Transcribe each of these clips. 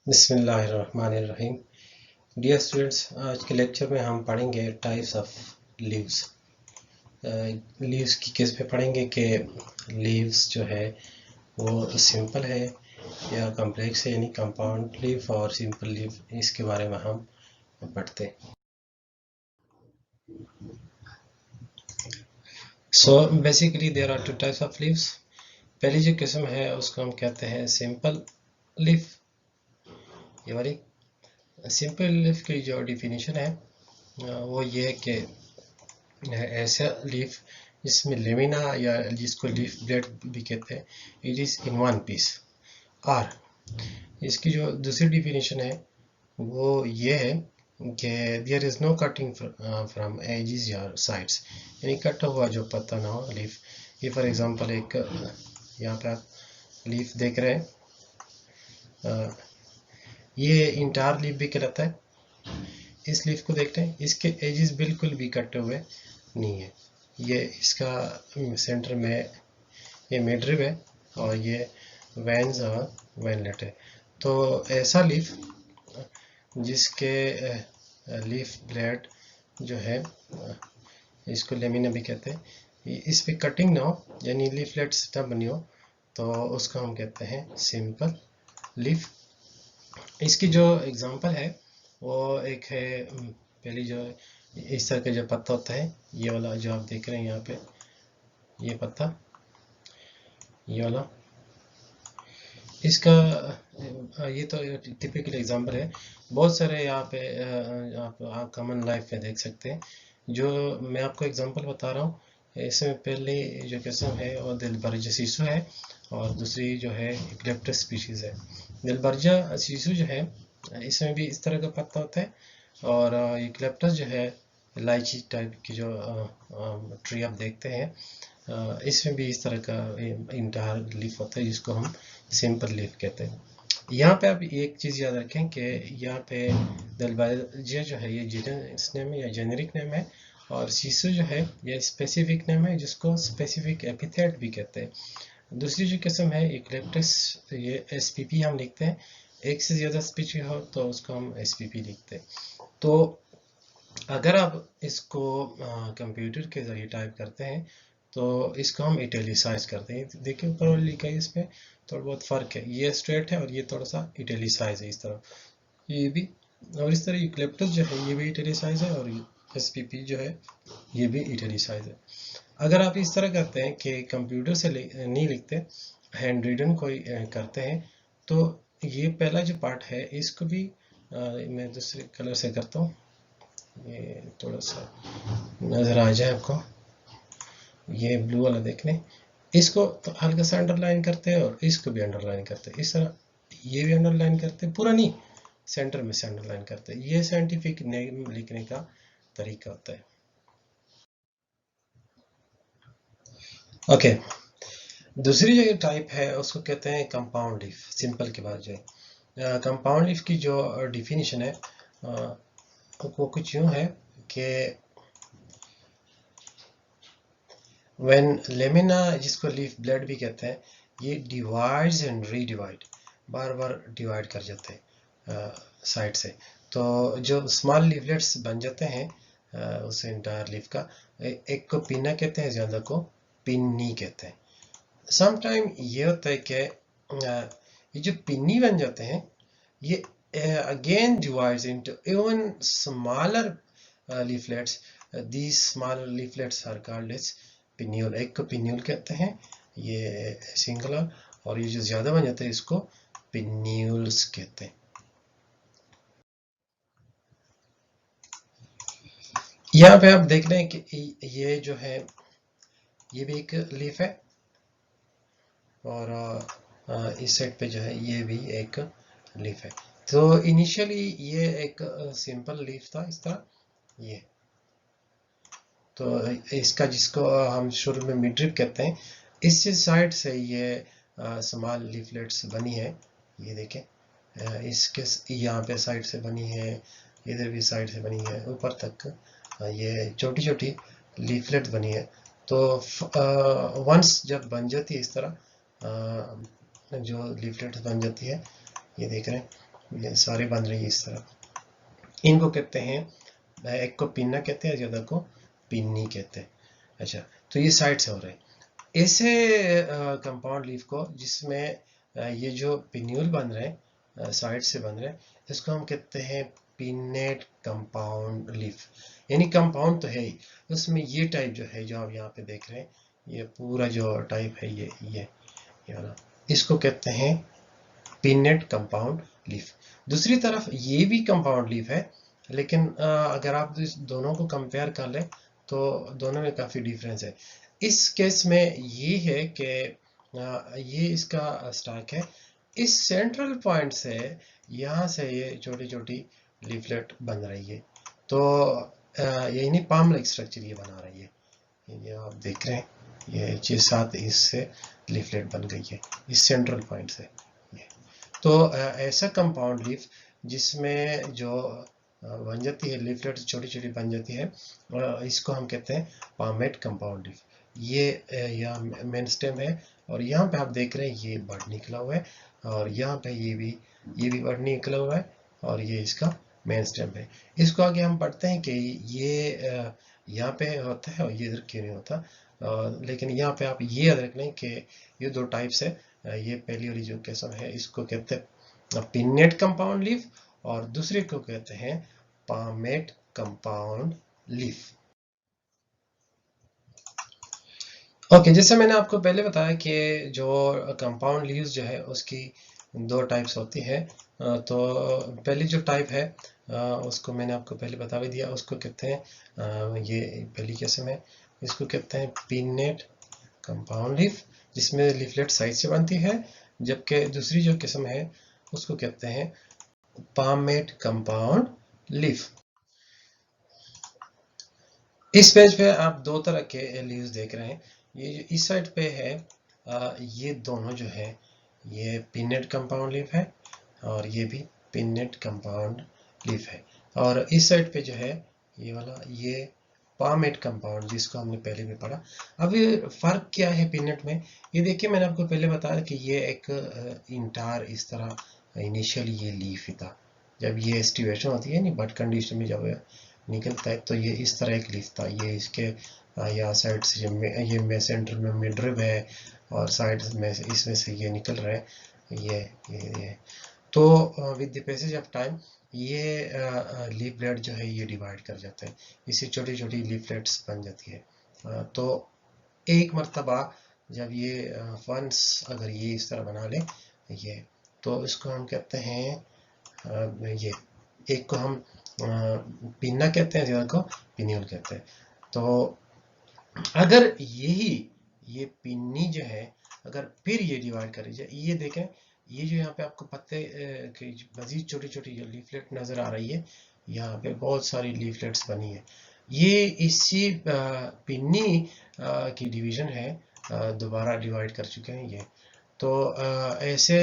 बिस्मिल्लाहिर्रहमानिर्रहीम। Dear students, आज के लेक्चर में हम पढ़ेंगे टाइप्स ऑफ लीव्स। लीव्स की केस पे पढ़ेंगे कि लीव्स जो है वो सिंपल है या कॉम्प्लेक्स है, यानी कंपाउंड लीफ और सिंपल लीफ, इसके बारे में हम पढ़ते हैं। So basically there are two types of leaves. पहली जो किस्म है उसको हम कहते हैं सिंपल लीफ। ये वाली सिंपल लीफ की जो डिफिनीशन है वो ये है कि ऐसा लीफ जिसमें लेमिना या जिसको लीफ ब्लेड भी कहते हैं, it is in one piece. और इसकी जो दूसरी डिफिनीशन है वो ये है कि there is no cutting from edges या साइड्स, यानी कटा हुआ जो पत्ता ना हो लीफ। ये फॉर एग्जांपल एक यहाँ पे आप लीफ देख रहे हैं, ये इंटार लीफ भी कहलाता है। इस लीफ को देखते हैं, इसके एजेस बिल्कुल भी कटे हुए नहीं है। ये इसका सेंटर में ये मिडरिब है और ये वेन्स और वेनलेट है। तो ऐसा लीफ जिसके लीफ ब्लेड जो है इसको लेमिना भी कहते हैं, इस पे कटिंग ना हो यानी लीफलेट्स ना बनी हो, तो उसको हम कहते हैं सिंपल लीफ। इसकी जो एग्जांपल है वो एक है, पहली जो इस तरह का जो पत्ता होता है, ये वाला जो आप देख रहे हैं यहाँ पे, ये पत्ता, ये वाला, इसका ये तो टिपिकल एग्जांपल है। बहुत सारे यहाँ पे आप कॉमन लाइफ में देख सकते हैं। जो मैं आपको एग्जांपल बता रहा हूँ, इसमें पहले जो किस्म है वो दिलबर्जा सीसू है और दूसरी जो है यूकलिप्टस स्पीशीज है। दिलबर्जा सीसू जो है इसमें भी इस तरह का पत्ता होता है, और यूकलिप्टस जो है इलायची टाइप की जो ट्री आप देखते हैं, इसमें भी इस तरह का इंटार लीफ होता है जिसको हम सिंपल लीफ कहते हैं। यहाँ पे आप एक चीज़ याद रखें कि यहाँ पे दिलबर्जा जो है ये जीनस नेम है या जेनेरिक नेम है, और सीसू जो है ये स्पेसिफिक नेम है जिसको स्पेसिफिक एपिथेट भी कहते हैं। दूसरी जो किस्म है यूकलिप्टस, ये SPP हम लिखते हैं। एक से ज़्यादा स्पीशीज हो तो उसको हम SPP लिखते हैं। तो अगर आप इसको कंप्यूटर के ज़रिए टाइप करते हैं तो इसको हम इटैलिसाइज करते हैं। देखिए ऊपर वाली लिखा है, इसमें थोड़ा बहुत फ़र्क है, ये स्ट्रेट है और ये थोड़ा सा इटैलिसाइज है इस तरह, ये भी। और इस तरह यूकलिप्टस जो है ये भी इटैलिसाइज है, और SPP जो है ये भी इटैलिसाइज है। अगर आप इस तरह करते हैं कि कंप्यूटर से नहीं लिखते, हैंड रिडन कोई करते हैं, तो ये पहला जो पार्ट है इसको भी मैं दूसरे कलर से करता हूँ, ये थोड़ा सा नज़र आ जाए आपको, ये ब्लू वाला देख लें। इसको तो हल्का सा अंडरलाइन करते हैं और इसको भी अंडरलाइन करते हैं, इस तरह ये भी अंडरलाइन करते हैं, पूरा नहीं, सेंटर में से अंडरलाइन करते हैं। ये साइंटिफिक नेम लिखने का तरीका होता है। ओके, दूसरी जो टाइप है उसको कहते हैं कंपाउंड लीफ। सिंपल के बाद जो है कंपाउंड लीफ की जो डिफिनीशन है वो कुछ यूँ है कि व्हेन लेमिना, जिसको लीफ ब्लेड भी कहते हैं, ये divides and redivide, bar bar divide कर जाते हैं साइड से, तो जो स्मॉल लीफलेट्स बन जाते हैं उस इंटायर लीफ का, एक को पिन्ना कहते हैं, ज़्यादा को पिन्नी कहते हैं। समटाइम ये होता है कि ये जो पिन्नी बन जाते हैं ये again divides into even smaller leaflets. These small leaflets are called as पिन्यूल। एक को पिन्यूल कहते हैं, ये सिंगुलर, और ये जो ज्यादा बन जाते हैं इसको पिन्यूल्स कहते हैं। यहाँ पे आप देख रहे हैं कि ये जो है ये भी एक लीफ है, और इस साइड पे जो है ये भी एक लीफ है। तो इनिशियली ये एक सिंपल लीफ था इस तरह, ये तो इसका जिसको हम शुरू में मिडरिप कहते हैं, इस साइड से ये स्मॉल लीफलेट्स बनी है, ये देखें, इसके यहाँ पे साइड से बनी है, इधर भी साइड से बनी है, ऊपर तक ये छोटी छोटी लीफलेट बनी है। तो वंस जब बन जाती है इस तरह जो लीफलेट बन जाती है, ये देख रहे हैं, ये सारे बन रही है इस तरह। इनको कहते हैं, एक को पिन्ना कहते हैं, ज्यादा को पिन्नी कहते हैं। अच्छा, तो ये साइड से हो रहे हैं ऐसे कंपाउंड लीफ को, जिसमें ये जो पिन्यूल बन रहे हैं साइड से बन रहे हैं, इसको हम कहते हैं पिन्नेट कंपाउंड लीफ। यानी कंपाउंड तो है ही, उसमें ये टाइप जो है, जो आप यहाँ पे देख रहे हैं, ये पूरा जो टाइप है, ये वाला, इसको कहते हैं पिन्नेट कंपाउंड लीफ। दूसरी तरफ ये भी कंपाउंड लीफ है, लेकिन अगर आप इस दोनों को कंपेयर कर लें तो दोनों में काफ़ी डिफरेंस है। इस केस में ये है कि ये इसका स्टैक है, इस सेंट्रल पॉइंट से यहाँ से ये छोटी छोटी लीफलेट बन रही है। तो ये नहीं, पाम लाइक स्ट्रक्चर ये बना रही है। ये आप देख रहे हैं, ये 6-7 इससे लीफलेट बन गई है इस सेंट्रल पॉइंट से। तो ऐसा कंपाउंड लीफ जिसमें जो बन जाती है लीफलेट छोटी छोटी बन जाती है, इसको हम कहते हैं पामेट कंपाउंड लीफ। ये यहाँ मेन स्टेम है, और यहाँ पे आप देख रहे हैं ये बड निकला हुआ है, और यहाँ पे ये भी बड निकला हुआ है, और ये इसका मेन स्टेम है। इसको आगे हम पढ़ते हैं कि ये यहाँ पे होता है और ये इधर क्यों नहीं होता। लेकिन यहाँ पे आप ये याद रख लें कि ये दो टाइप्स है। ये पहली वाली जो किस्म है, इसको कहते हैं पिन्नेट कंपाउंड लीफ, और दूसरे को कहते हैं पामेट कंपाउंड लीफ। ओके, जैसे मैंने आपको पहले बताया कि जो कंपाउंड लीव्स जो है उसकी दो टाइप्स होती है। तो पहली जो टाइप है उसको मैंने आपको पहले बता भी दिया, उसको कहते हैं ये पहली किस्म है, इसको कहते हैं पिन्नेट कंपाउंड लीफ, जिसमें लीफलेट साइड से बनती है। जबकि दूसरी जो किस्म है उसको कहते हैं पामेट कंपाउंड लीफ। इस पेज पे आप दो तरह के लीव्स देख रहे हैं। ये जो इस साइड पे है, ये दोनों जो है ये पिन्नेट कंपाउंड लीफ है, और ये भी पिन्नेट कंपाउंड लीफ है। और इस साइड पे जो है ये वाला, ये पामेट कंपाउंड, जिसको हमने पहले भी पढ़ा। अब ये फर्क क्या है पिन्नेट में, ये देखिए मैंने आपको पहले बताया कि ये एक इंटार इस तरह इनिशियली ये लीफ ही था। जब ये एस्टिवेशन होती है नहीं, बट कंडीशन में जब निकलता है तो ये इस तरह एक लीफ था। ये इसके यहाँ साइड से ये में सेंटर में मिडरिब है, और साइड में इसमें से ये निकल रहा है, ये। तो with the passage of time ये लीफलेट जो है ये डिवाइड कर जाता है, इससे छोटी छोटी लीफलेट्स बन जाती है। तो एक मर्तबा जब ये फंस अगर ये इस तरह बना ले ये, तो इसको हम कहते हैं ये, एक को हम पिन्ना कहते हैं, ज्यादा को पिन्यूल कहते हैं। तो अगर यही ये पिन्नी जो है, अगर फिर ये डिवाइड करी जाए, ये देखें, ये जो यहाँ पे आपको पत्ते की मजीद छोटी छोटी जो लीफलेट नजर आ रही है, यहाँ पे बहुत सारी लीफलेट्स बनी है। ये इसी पिन्नी की डिवीजन है, दोबारा डिवाइड कर चुके हैं ये। तो ऐसे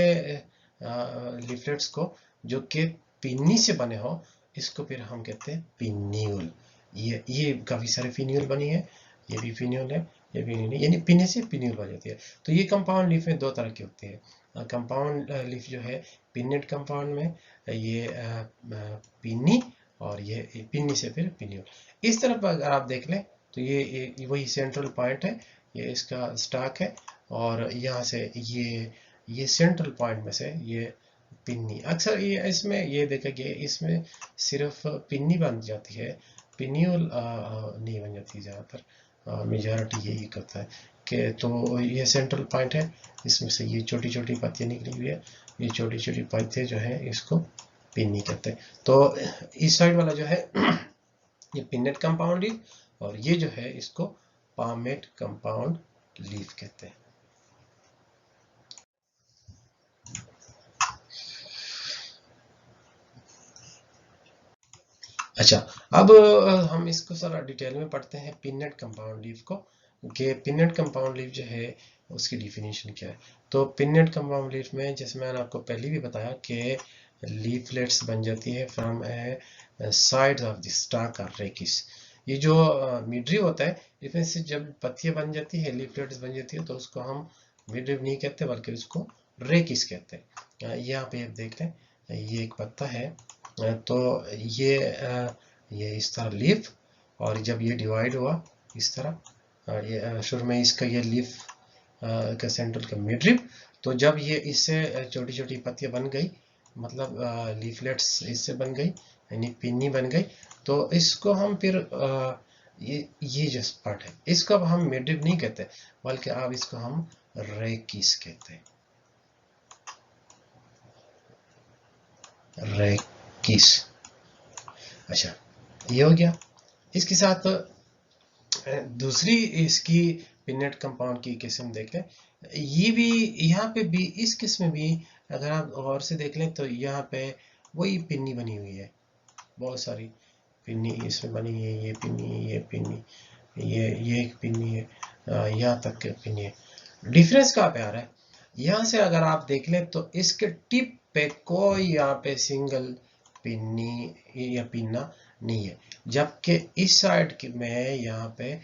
लीफलेट्स को जो कि पिन्नी से बने हो, इसको फिर हम कहते हैं पिन्यूल। ये काफी सारे पिन्यूल बनी है, ये भी पिन्यूल है, ये भी नहीं, यानी पिन्ने से पिन्यूल बन जाती है। तो ये कंपाउंड लीफ में दो तरह की होती है। कंपाउंड लीफ जो है पिन्नेट कंपाउंड में, ये पिन्नी, और ये पिन्नी से फिर पिन्यूल। इस तरफ अगर आप देख लें तो ये वही सेंट्रल पॉइंट है, ये इसका स्टॉक है, और यहाँ से ये सेंट्रल पॉइंट में से ये पिन्नी, अक्सर ये इसमें ये देखेंगे इसमें सिर्फ पिन्नी बन जाती है, पिन्यूल नहीं बन जाती ज़्यादातर। मेजॉरिटी यही करता है कि तो ये सेंट्रल पॉइंट है, इसमें से ये छोटी छोटी पत्तियाँ निकली हुई है, ये छोटी छोटी पत्तियाँ जो है इसको पिन्नी कहते हैं। तो इस साइड वाला जो है ये पिन्नेट कंपाउंड लीफ, और ये जो है इसको पामेट कंपाउंड लीफ कहते हैं। अच्छा, अब हम इसको सारा डिटेल में पढ़ते हैं पिन्नेट कंपाउंड लीफ को, कि पिन्नेट कंपाउंड लीफ जो है उसकी डिफिनीशन क्या है। तो पिन्नेट कंपाउंड लीफ में, जैसे मैंने आपको पहले भी बताया कि लीफलेट्स बन जाती है from sides of the stock और रेकिस। ये जो मिडरिव होता है, इसमें से जब पत्तियां बन जाती है, लीफलेट्स बन जाती है, तो उसको हम मिडरिव नहीं कहते बल्कि उसको रेकिस कहते हैं। यहाँ पे आप देख लें, ये एक पत्ता है, तो ये इस तरह लीफ, और जब ये डिवाइड हुआ इस तरह, ये शुरू में इसका ये लीफ का सेंट्रल का मिडरिब, तो जब ये इससे छोटी छोटी पत्तियां बन गई, मतलब लीफलेट्स इससे बन गई, यानी पिन्नी बन गई, तो इसको हम फिर ये जो पार्ट है, इसको अब हम मिडरिब नहीं कहते, बल्कि अब इसको हम रेकिस कहते हैं, रेकिस। अच्छा, ये हो गया। इसके साथ दूसरी इसकी पिन्नेट कंपाउंड की किस्म देख लें। ये भी, यहाँ पे भी इस किस्म भी अगर आप गौर से देख लें तो यहाँ पे वही पिन्नी बनी हुई है, बहुत सारी पिन्नी इसमें बनी है, ये पिन्नी, ये पिन्नी, ये एक पिन्नी है, यहाँ तक के पिन्नी है। डिफरेंस कहाँ पे आ रहा है? यहाँ से अगर आप देख लें तो इसके टिप पे कोई यहाँ पे सिंगल पिन्नी या पिन्ना नहीं है, जबकि इस साइड में यहाँ पे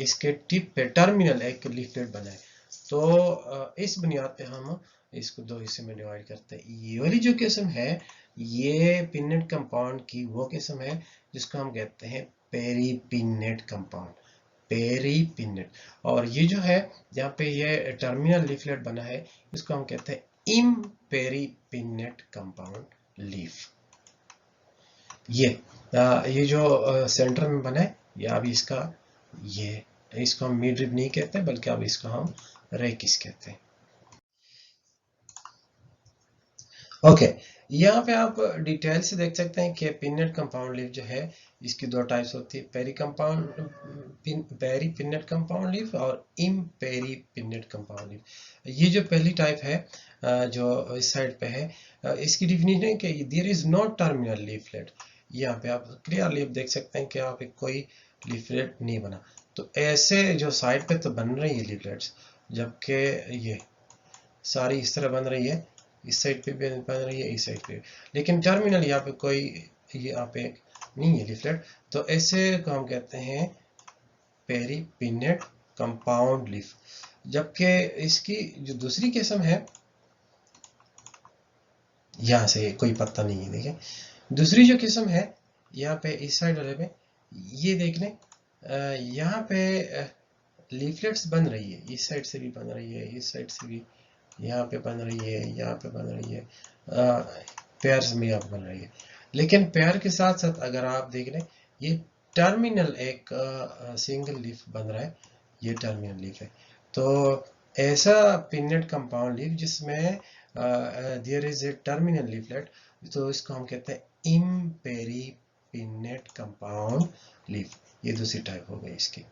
इसके टिप पे टर्मिनल एक लीफलेट बना है। तो इस बुनियाद पे हम इसको दो हिस्से में डिवाइड करते हैं। ये वाली जो किस्म है, ये पिन्नेट कंपाउंड की वो किस्म है जिसको हम कहते हैं paripinnate compound, paripinnate. और ये जो है यहाँ पे ये टर्मिनल लीफलेट बना है, इसको हम कहते हैं इम पेरी पिन्नेट कंपाउंड लीफ। ये जो सेंटर में बना है, ये अभी इसका, ये इसको हम मिडरिब नहीं कहते बल्कि अब इसको हम रेकिस कहते हैं। ओके, यहाँ पे आप डिटेल से देख सकते हैं कि पिन्नेट कंपाउंड लीफ जो है, इसकी दो टाइप्स होती है, पेरी पिन्नेट कंपाउंड लीफ और इम पेरी पिन्नेट कंपाउंड लीफ। ये जो पहली टाइप है जो इस साइड पे है, इसकी डिफिनेशन है कि there is no terminal leaflet. यहाँ पे आप क्लियरली देख सकते हैं कि यहाँ पे कोई लीफलेट नहीं बना। तो ऐसे जो साइड पे तो बन रही है लीफलेट्स, जबकि ये सारी इस तरह बन रही है, इस साइड पे भी बन रही है, इस साइड पे, लेकिन टर्मिनल यहाँ पे कोई यहाँ पे नहीं है लीफलेट। तो ऐसे को हम कहते हैं पेरी पिन्नेट कंपाउंड लीफ। जबकि इसकी जो दूसरी किस्म है, यहाँ से कोई पत्ता नहीं है, देखें दूसरी जो किस्म है यहाँ पे इस साइड वाले पे, ये देख लें, यहाँ पे लीफलेट्स बन रही है, इस साइड से भी बन रही है, इस साइड से भी, यहाँ पे बन रही है, यहाँ पे बन रही है, पेयर्स में यहाँ पे बन रही है। लेकिन पेयर के साथ साथ अगर आप देख लें, ये टर्मिनल एक सिंगल लीफ बन रहा है, ये टर्मिनल लीफ है। तो ऐसा पिन्नेट कंपाउंड लीफ जिसमें there is a terminal leaflet, तो इसको हम कहते हैं इम्पेरी पिन्नेट कंपाउंड लीफ। ये दूसरी टाइप हो गई इसकी।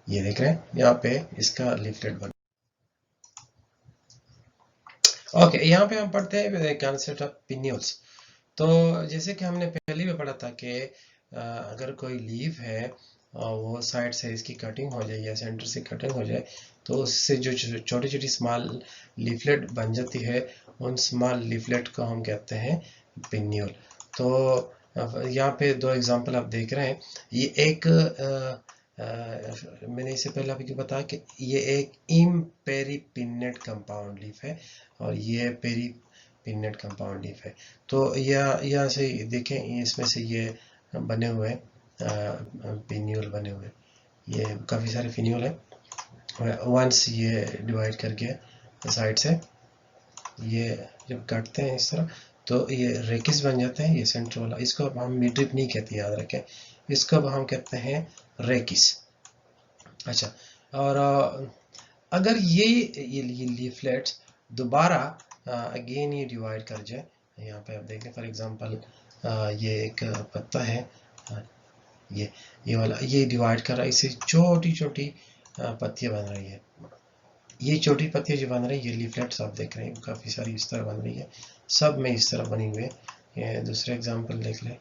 ये देख रहे हैं यहाँ पे इसका लीफलेट बन। ओके, यहाँ पे हम पढ़ते हैं कॉन्सेप्ट ऑफ पिन्यूल्स। तो जैसे कि हमने पहले भी पढ़ा था कि अगर कोई लीफ है और वो साइड से इसकी कटिंग हो जाए या सेंटर से कटिंग हो जाए, तो उससे जो छोटी छोटी स्मॉल लीफलेट बन जाती है, उन स्मॉल लीफलेट को हम कहते हैं पिन्यूल। तो यहाँ पे दो एग्जांपल आप देख रहे हैं। ये एक मैंने इससे पहले आपको बताया कि ये एक इम्पेरीपिन्नेट कंपाउंड लीफ है और ये पेरी पिन्नेट कंपाउंड लीफ है। तो यहाँ से देखें, इसमें से ये बने हुए पिन्यूल बने हुए, ये काफ़ी सारे पिन्यूल हैं। वंस ये डिवाइड करके साइड से ये जब काटते हैं इस तरह, तो ये रेकिस बन जाते हैं, ये सेंटर वाला। इसको अब हम मिडरिप नहीं कहते, याद रखें, इसको अब हम कहते हैं रेकिस। अच्छा, और अगर ये लीफलेट्स दोबारा अगेन ये डिवाइड कर जाए, यहाँ पे आप देखें फॉर एग्जांपल ये एक पत्ता है, ये वाला, ये डिवाइड कर रहा है, इससे छोटी छोटी पत्तियां बन रही है। ये छोटी पत्तियां जो बन रही है, ये लीफलेट्स आप देख रहे हैं काफ़ी सारी इस तरह बन रही है, सब में इस तरह बनी हुई है। ये दूसरे एग्जांपल देख लें,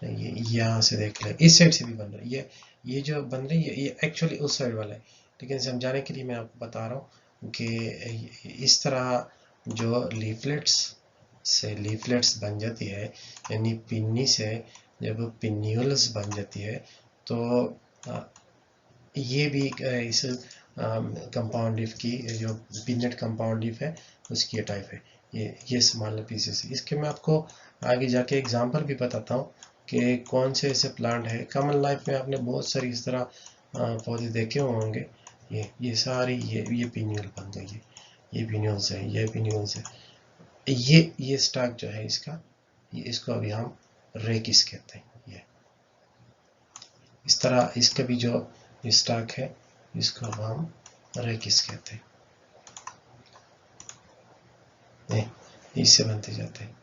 ये यहाँ से देख लें, इस साइड से भी बन रही है। ये जो बन रही है ये एक्चुअली उस साइड वाला है, लेकिन समझाने के लिए मैं आपको बता रहा हूँ कि इस तरह जो लीफलेट्स से लीफलेट्स बन जाती है, यानी पिन्नी से जब पिन्यूल्स बन जाती है, तो ये भी इस कंपाउंड लीफ की, जो पिन्नेट कंपाउंड लीफ है उसकी टाइप है। ये स्मॉलर पीसेस। इसके मैं आपको आगे जाके एग्जांपल भी बताता हूँ कि कौन से ऐसे प्लांट है। कॉमन लाइफ में आपने बहुत सारी इस तरह पौधे देखे होंगे। ये सारी ये पिन्यूल बन गई, ये पिन्यूल्स है, ये पिन्यूल्स है। ये स्टॉक जो है इसका, ये इसको अभी हम रेकिस कहते हैं। ये इस तरह इसका भी जो स्टॉक है इसको हम रेकिस कहते हैं। इससे बनते जाते हैं।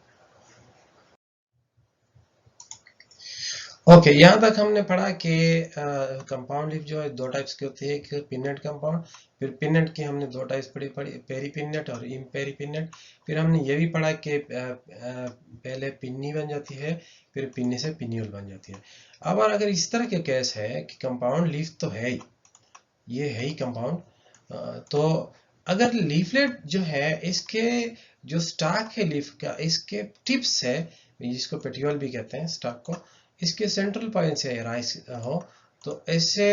ओके, यहाँ तक हमने पढ़ा कि कंपाउंड लीफ जो है दो टाइप्स की होती है, एक पिन्नेट कंपाउंड, फिर पिन्नेट की हमने दो टाइप्स पढ़ी, पेरी पिन्नेट और इम्पेरी पिन्नेट। फिर हमने ये भी पढ़ा कि पहले पिन्नी बन जाती है, फिर पिन्नी से पिन्यूल बन जाती है। अब अगर इस तरह के केस है कि कंपाउंड लीफ तो है ही, ये है ही कंपाउंड, तो अगर लीफलेट जो है इसके जो स्टॉक है लीफ का, इसके टिप्स है जिसको पेटियोल भी कहते हैं स्टॉक को, इसके सेंट्रल पॉइंट से राइस हो, तो ऐसे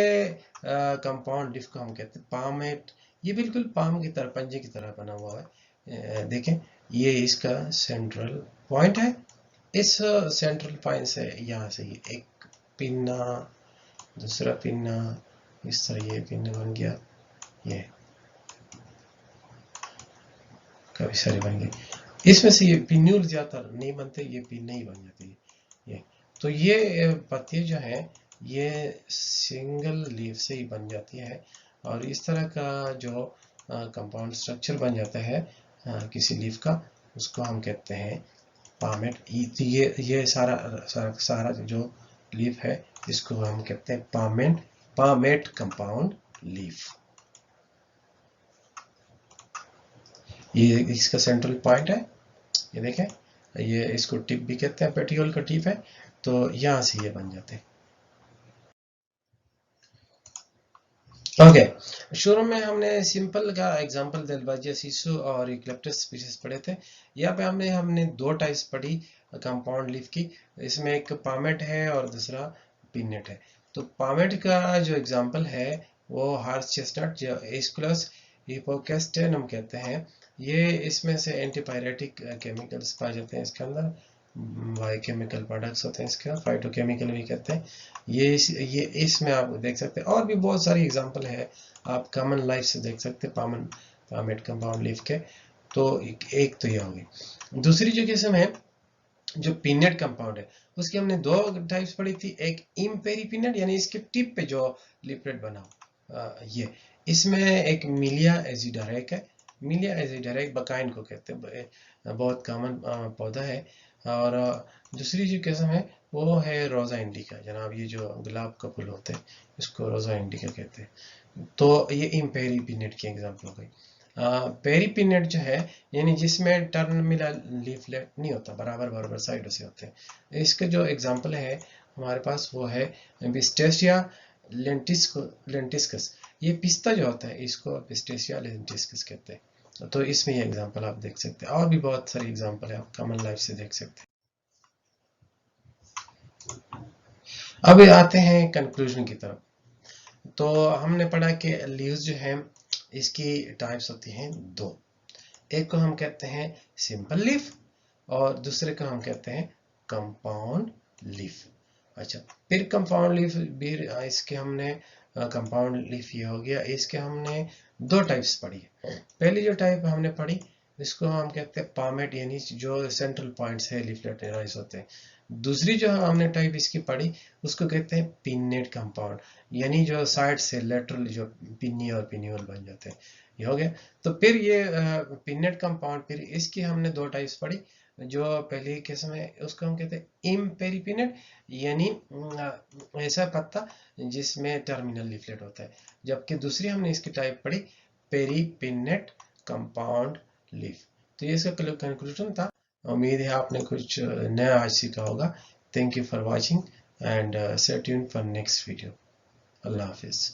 कंपाउंड लीफ को हम कहते हैं पामेट। ये बिल्कुल पाम की तरह, पंजे की तरह बना हुआ है। देखें, ये इसका सेंट्रल पॉइंट है। इस सेंट्रल पॉइंट से यहाँ से ये एक पिन्ना, दूसरा पिन्ना, इस तरह ये पिन बन गया, ये काफी सारे बन गए। इसमें से ये पिन्यूल ज्यादातर नहीं बनते, ये पिन नहीं बन जाती ये। तो ये पत्ती जो है ये सिंगल लीफ से ही बन जाती है, और इस तरह का जो कंपाउंड स्ट्रक्चर बन जाता है किसी लीफ का, उसको हम कहते हैं पामेट। तो ये सारा जो लीफ है इसको हम कहते हैं पामेट कंपाउंड लीफ। ये इसका सेंट्रल पॉइंट है, ये देखें, ये इसको टिप भी कहते हैं, पेटियोल का टिप है। तो यहां से ये बन जाते हैं। ओके, शुरू में हमने सिंपल का एग्जांपल डेल्बाजिया सिसु और यूकलिप्टस स्पीशीज पढ़े थे। यहाँ पे हमने दो टाइप्स पढ़ी कंपाउंड लीफ की। इसमें एक पामेट है और दूसरा पिन्नेट है। तो पामेट का जो एग्जांपल है वो हार्स चेस्टनट, जो एस्कुलस हिपोकेस्टेनम कहते हैं। ये इसमें से एंटीपायरेटिक केमिकल्स पाए जाते हैं इसके अंदर, बायोकेमिकल प्रोडक्ट्स होते हैं इसके, फाइटोकेमिकल भी कहते हैं। ये इसमें आप देख सकते हैं, और भी बहुत सारी एग्जांपल है आप कॉमन लाइफ से देख सकते हैं पामेट कंपाउंड लीफ के। तो एक तो ये होगी। दूसरी जो किस्म है जो पिनेट कंपाउंड है, उसकी हमने दो टाइप्स पढ़ी थी। एक इम्पेरी पिनेट, यानी इसके टिप पे जो लिपलेट बना ये, इसमें एक मिलिया एजिडारेक है। मिलिया एजिडारेक बकाइन को कहते हैं, बहुत कॉमन पौधा है। और दूसरी जो किस्म है वो है रोजा इंडिका, जनाब ये जो गुलाब का फूल होते हैं इसको रोजा इंडिका कहते हैं। तो ये इम्पेरी पिनेट की एग्जांपल हो गई। पेरी पिनेट जो है, यानी जिसमें टर्मिनल लीफलेट नहीं होता, बराबर बराबर साइडों से होते हैं। इसके जो एग्जांपल है हमारे पास वो है पिस्टेशिया लेंटिस्कस। ये पिस्ता जो होता है इसको पिस्टेशिया लेंटिस्कस कहते हैं। तो इसमें ये एग्जांपल आप देख सकते हैं, और भी बहुत सारी एग्जांपल है आप कॉमन लाइफ से देख सकते हैं। अब आते हैं कंक्लूजन की तरफ। तो हमने पढ़ा कि लीव्स जो है इसकी टाइप्स होती हैं दो। एक को हम कहते हैं सिंपल लीफ, और दूसरे को हम कहते हैं कंपाउंड लीफ। अच्छा, फिर कंपाउंड लीफ भी इसके हमने कंपाउंड लीफ ये हो गया, इसके हमने दो टाइप्स पढ़ी है। पहली जो टाइप हमने पढ़ी इसको हम कहते हैं पामेट, यानी जो सेंट्रल पॉइंट्स है लीफलेट राइज होते हैं। दूसरी जो हमने टाइप इसकी पढ़ी उसको कहते हैं पिन्नेट कंपाउंड, यानी जो साइड से लेटरल जो पिन्नी और पिन्यूल बन जाते हैं। ये हो गया। तो फिर ये पिन्नेट कंपाउंड, फिर इसकी हमने दो टाइप्स पढ़ी। जो पहली किस्म है उसको हम कहते हैं इम्पेरीपिनेट, यानी ऐसा पत्ता जिसमें टर्मिनल लीफलेट होता है। जबकि दूसरी हमने इसकी टाइप पढ़ी पेरीपिनेट कंपाउंड लीफ। तो ये इसका कंक्लूजन था। उम्मीद है आपने कुछ नया आज सीखा होगा। Thank you for watching and stay tuned for next video. Allah Hafiz.